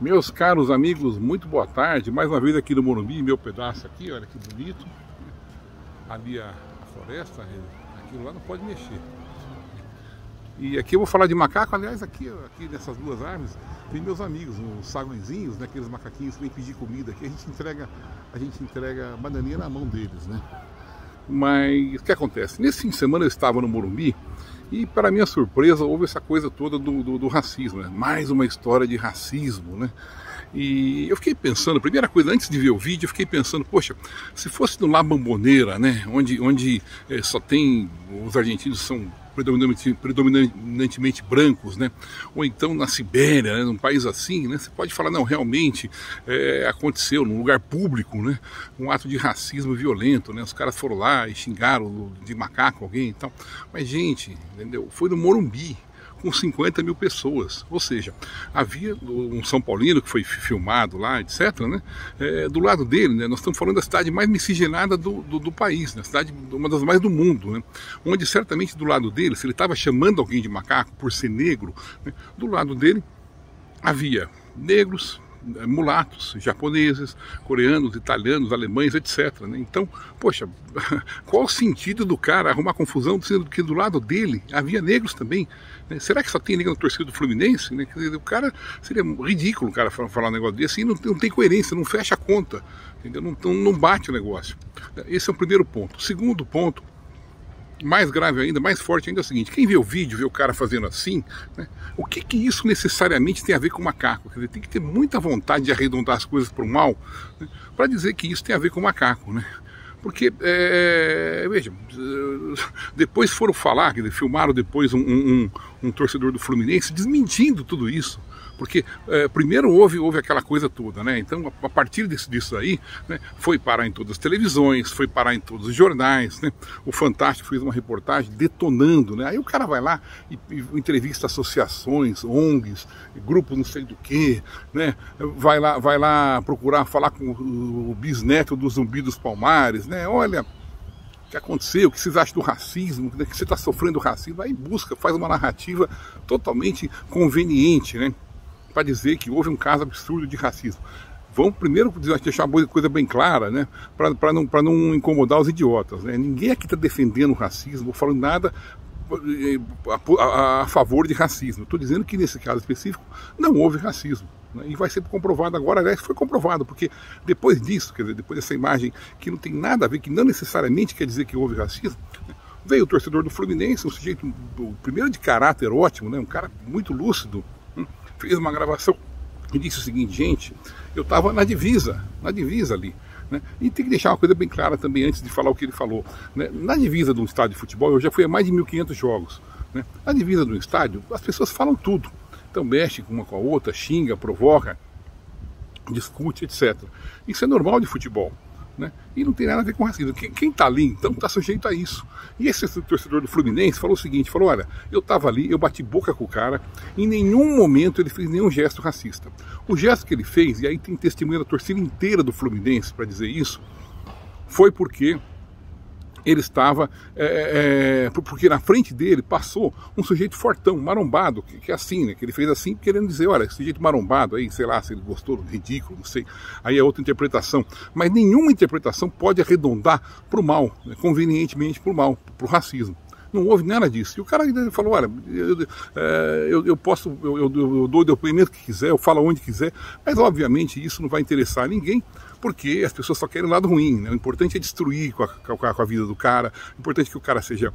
Meus caros amigos, muito boa tarde. Mais uma vez aqui no Morumbi, meu pedaço aqui, olha que bonito. Ali a floresta, aquilo lá não pode mexer. E aqui eu vou falar de macaco, aliás, aqui nessas duas árvores tem meus amigos, os saguizinhos, né, aqueles macaquinhos que vêm pedir comida aqui, a gente entrega a bananinha na mão deles, né? Mas o que acontece? Nesse fim de semana eu estava no Morumbi e, para minha surpresa, houve essa coisa toda do racismo, né? Mais uma história de racismo, né? E eu fiquei pensando, primeira coisa, antes de ver o vídeo, eu fiquei pensando, poxa, se fosse no La Bombonera, né, onde só tem, os argentinos são predominantemente brancos, né, ou então na Sibéria, né, num país assim, né, você pode falar, não, realmente aconteceu num lugar público, né, um ato de racismo violento, né, os caras foram lá e xingaram de macaco alguém e tal, mas gente, entendeu, foi no Morumbi, com 50 mil pessoas, ou seja, havia um São Paulino que foi filmado lá, etc, né? Do lado dele, né? Nós estamos falando da cidade mais miscigenada do país, né? Cidade, uma das mais do mundo, né? Onde certamente do lado dele, se ele estava chamando alguém de macaco por ser negro, né? Do lado dele havia negros, mulatos, japoneses, coreanos, italianos, alemães, etc, né? Então, poxa, qual o sentido do cara arrumar confusão sendo que do lado dele havia negros também, né? Será que só tem negro na torcida do Fluminense, né? Quer dizer, o cara, seria ridículo o cara falar um negócio desse e não tem coerência, não fecha a conta, entendeu? Não bate o negócio. Esse é o primeiro ponto. O segundo ponto, mais grave ainda, mais forte ainda, é o seguinte: quem vê o vídeo, vê o cara fazendo assim, né, o que isso necessariamente tem a ver com macaco? Quer dizer, tem que ter muita vontade de arredondar as coisas para o mal, né, para dizer que isso tem a ver com macaco, né? Porque, veja, depois foram falar, quer dizer, filmaram depois um torcedor do Fluminense desmentindo tudo isso. Porque primeiro houve aquela coisa toda, né? Então, a partir disso aí, né, foi parar em todas as televisões, foi parar em todos os jornais, né? O Fantástico fez uma reportagem detonando, né? Aí o cara vai lá e entrevista associações, ONGs, grupos não sei do que, né? Vai lá procurar falar com o bisneto do Zumbi dos Palmares, né? Olha, o que aconteceu, o que vocês acham do racismo, que você está sofrendo racismo, aí busca, faz uma narrativa totalmente conveniente, né, para dizer que houve um caso absurdo de racismo. Vamos primeiro deixar a coisa bem clara, né, para não incomodar os idiotas, né? Ninguém aqui está defendendo o racismo, ou falando nada a favor de racismo. Estou dizendo que nesse caso específico não houve racismo, né? E vai ser comprovado agora, aliás, foi comprovado, porque depois disso, quer dizer, depois dessa imagem que não tem nada a ver, que não necessariamente quer dizer que houve racismo, né, veio o torcedor do Fluminense, um sujeito primeiro de caráter ótimo, né, um cara muito lúcido, fez uma gravação e disse o seguinte: gente, eu estava na divisa ali, né? E tem que deixar uma coisa bem clara também antes de falar o que ele falou, né? Na divisa de um estádio de futebol, eu já fui a mais de 1.500 jogos, né? Na divisa do estádio, as pessoas falam tudo, então mexe uma com a outra, xinga, provoca, discute, etc. Isso é normal de futebol, né? E não tem nada a ver com racismo. Quem está ali, então, está sujeito a isso. E esse torcedor do Fluminense falou o seguinte, falou: olha, eu estava ali, eu bati boca com o cara, em nenhum momento ele fez nenhum gesto racista. O gesto que ele fez, e aí tem testemunha da torcida inteira do Fluminense para dizer isso, foi porque ele estava, porque na frente dele passou um sujeito fortão, marombado, que é assim, né, que ele fez assim, querendo dizer, olha, esse sujeito marombado aí, sei lá, se ele gostou, ridículo, não sei, aí é outra interpretação, mas nenhuma interpretação pode arredondar para o mal, né, convenientemente para o mal, para o racismo. Não houve nada disso. E o cara falou: olha, eu dou o depoimento que quiser, eu falo onde quiser, mas obviamente isso não vai interessar a ninguém, porque as pessoas só querem o lado ruim, né? O importante é destruir com a vida do cara, o importante é que o cara seja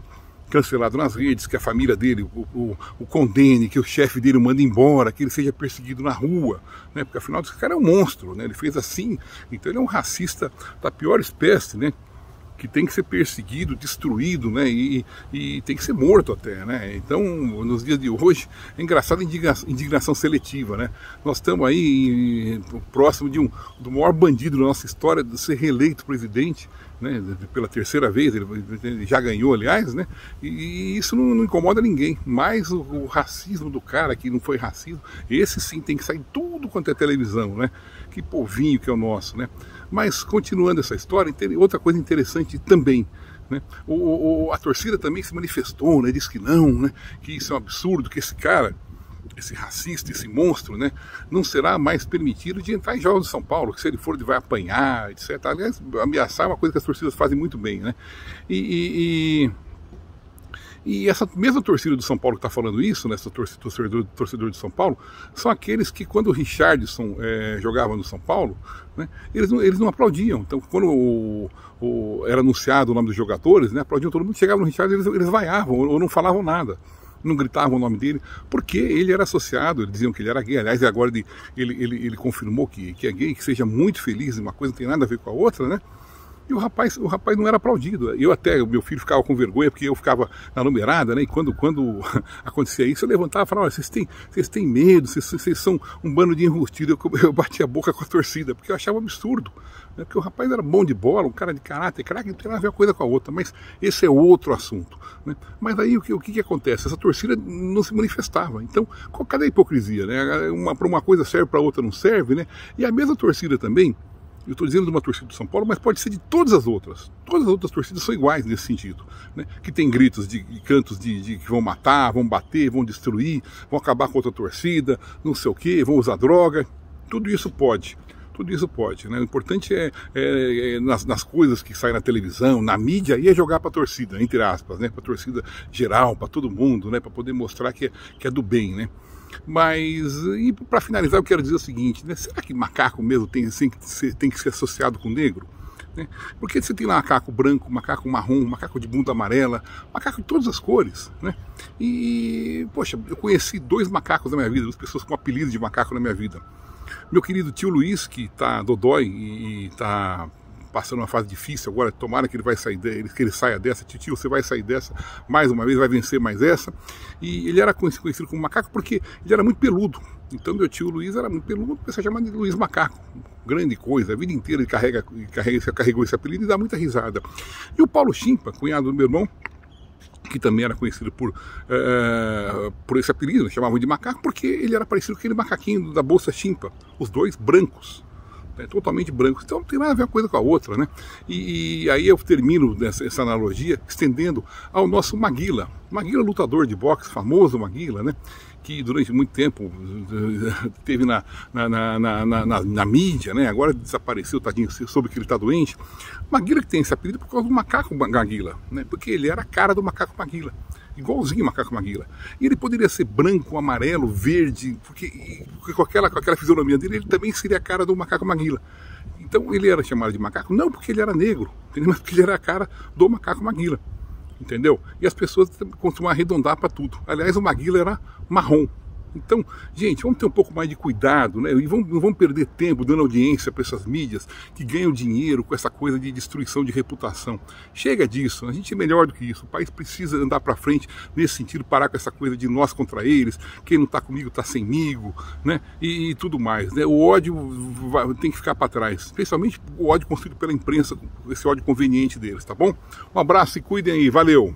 cancelado nas redes, que a família dele o condene, que o chefe dele o manda embora, que ele seja perseguido na rua, né? Porque afinal esse cara é um monstro, né? Ele fez assim, então ele é um racista da pior espécie, né? Que tem que ser perseguido, destruído, né, e tem que ser morto até, né. Então, nos dias de hoje, é engraçado a indignação seletiva, né. Nós estamos aí próximo do maior bandido da nossa história, de ser reeleito presidente, né, pela terceira vez, ele já ganhou, aliás, né, e isso não incomoda ninguém, mas o racismo do cara, que não foi racismo, esse sim tem que sair tudo quanto é televisão, né, que povinho que é o nosso, né. Mas, continuando essa história, outra coisa interessante também, né? A torcida também se manifestou, né? Disse que não, né? Que isso é um absurdo, que esse cara esse racista, esse monstro, né, não será mais permitido de entrar em jogos de São Paulo, que se ele for ele vai apanhar, etc. Aliás, ameaçar é uma coisa que as torcidas fazem muito bem, né? E essa mesma torcida do São Paulo que está falando isso, né, essa torcedor de São Paulo, são aqueles que quando o Richarlison jogava no São Paulo, né, eles não aplaudiam. Então quando era anunciado o nome dos jogadores, né, aplaudiam todo mundo, chegava no Richarlison, eles vaiavam ou não falavam nada. Não gritavam o nome dele, porque ele era associado, eles diziam que ele era gay. Aliás, agora ele confirmou que é gay, que seja muito feliz, uma coisa não tem nada a ver com a outra, né? E o rapaz não era aplaudido. O meu filho ficava com vergonha, porque eu ficava na numerada, né? E quando acontecia isso, eu levantava e falava: olha, vocês têm medo, vocês são um bando de enrustido. Eu batia a boca com a torcida, porque eu achava absurdo. Né? Porque o rapaz era bom de bola, um cara de caráter, que não tem nada a ver uma coisa com a outra, mas esse é outro assunto. Né? Mas aí o que acontece? Essa torcida não se manifestava. Então, cadê a hipocrisia? Né? Para uma coisa serve, para outra não serve, né? E a mesma torcida também. Eu estou dizendo de uma torcida do São Paulo, mas pode ser de todas as outras. Todas as outras torcidas são iguais nesse sentido. Né? Que tem gritos de cantos que vão matar, vão bater, vão destruir, vão acabar com outra torcida, não sei o quê, vão usar droga. Tudo isso pode. Tudo isso pode. Né? O importante nas coisas que saem na televisão, na mídia, aí é jogar para a torcida, entre aspas, né? Para a torcida geral, para todo mundo, né? Para poder mostrar que é do bem, né? Mas, e para finalizar, eu quero dizer o seguinte, né? Será que macaco mesmo tem que ser associado com negro? Né? Porque você tem lá macaco branco, macaco marrom, macaco de bunda amarela, macaco de todas as cores, né? E, poxa, eu conheci 2 macacos na minha vida, 2 pessoas com apelido de macaco na minha vida. Meu querido tio Luiz, que tá dodói e está passando uma fase difícil agora, tomara que ele vai sair que ele saia dessa. Tio, você vai sair dessa mais uma vez, vai vencer mais essa. E ele era conhecido como macaco porque ele era muito peludo. Então meu tio Luiz era muito peludo, o pessoal chama de Luiz Macaco. Grande coisa, a vida inteira ele carregou esse apelido e dá muita risada. E o Paulo Chimpa, cunhado do meu irmão, que também era conhecido por esse apelido, chamavam de macaco, porque ele era parecido com aquele macaquinho da Bolsa Chimpa, os 2 brancos. Totalmente brancos, então não tem nada a ver uma coisa com a outra, né? E aí eu termino essa analogia estendendo ao nosso Maguila. Maguila, lutador de boxe, famoso Maguila, né? Que durante muito tempo teve na mídia, né? Agora desapareceu, tadinho, soube que ele está doente. Maguila que tem esse apelido por causa do macaco Maguila, né? Porque ele era a cara do macaco Maguila. Igualzinho o macaco Maguila. E ele poderia ser branco, amarelo, verde, porque com aquela fisionomia dele, ele também seria a cara do macaco Maguila. Então ele era chamado de macaco, não porque ele era negro, entendeu? Mas porque ele era a cara do macaco Maguila, entendeu? E as pessoas costumam arredondar para tudo. Aliás, o Maguila era marrom. Então, gente, vamos ter um pouco mais de cuidado, né? E não vamos perder tempo dando audiência para essas mídias que ganham dinheiro com essa coisa de destruição de reputação. Chega disso, a gente é melhor do que isso. O país precisa andar para frente nesse sentido, parar com essa coisa de nós contra eles, quem não está comigo está semigo, né? E tudo mais, né? O ódio tem que ficar para trás, especialmente o ódio construído pela imprensa, esse ódio conveniente deles, tá bom? Um abraço e cuidem aí, valeu!